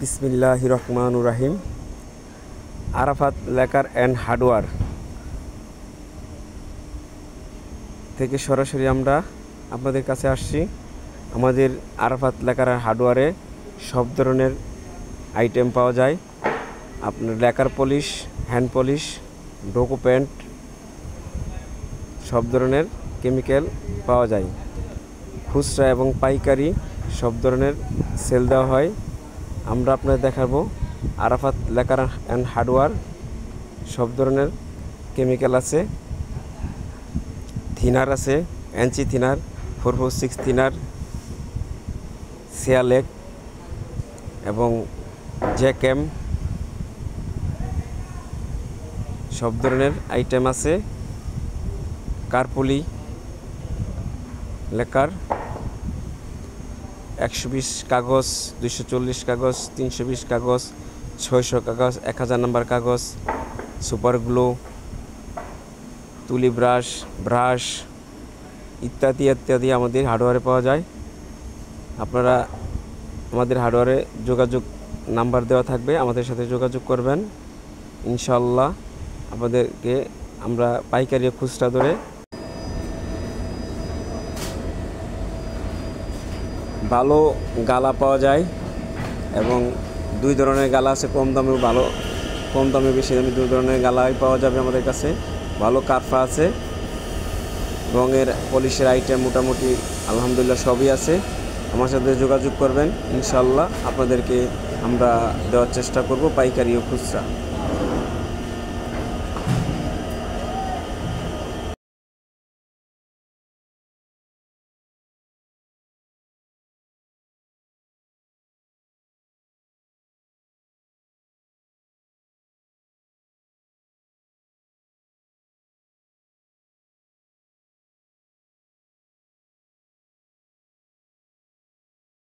বিসমিল্লাহির রহমানির রহিম। Arafat lacquer and hardware থেকে সরাসরি আমরা আপনাদের কাছে আসছি। আমাদের আরাফাত লেকার হার্ডওয়্যারে সব ধরনের আইটেম পাওয়া যায়। আপনার lacquer polish, hand polish, Duco paint, সব ধরনের কেমিক্যাল পাওয়া যায়। খুচরা এবং পাইকারি সব ধরনের সেল দেওয়া হয়। আমরা আপনাদের দেখাবো আরাফাত লেকার অ্যান্ড হার্ডওয়্যার। সব ধরনের কেমিক্যাল আছে, থিনার আছে, এনচি থিনার, 446 থিনার, সিয়ালেক এবং জ্যাকেম, সব ধরনের আইটেম আছে। কার্পুলি লেকার 120 কাগজ, 240 কাগজ, 320 কাগজ, 600 কাগজ, 1000 নম্বর কাগজ, সুপার গ্লু, তুলি ব্রাশ ইত্যাদি ইত্যাদি আমাদের হার্ডওয়্যারে পাওয়া যায়। আপনারা আমাদের হার্ডওয়্যারে যোগাযোগ নাম্বার দেওয়া থাকবে, আমাদের সাথে যোগাযোগ করবেন। ইনশাআল্লাহ আপনাদেরকে আমরা পাইকারি ও খুচরা ধরে ভালো গালা পাওয়া যায় এবং দুই ধরনের গালা আছে, কম দামে ভালো, কম দামে বেশি দামে দুই ধরনের গালাই পাওয়া যাবে আমাদের কাছে। ভালো কারফা আছে, রঙের পলিশের আইটেম মোটামুটি আলহামদুলিল্লাহ সবই আছে। আমার সাথে যোগাযোগ করবেন, ইনশাআল্লাহ আপনাদেরকে আমরা দেওয়ার চেষ্টা করব পাইকারি ও খুচরা।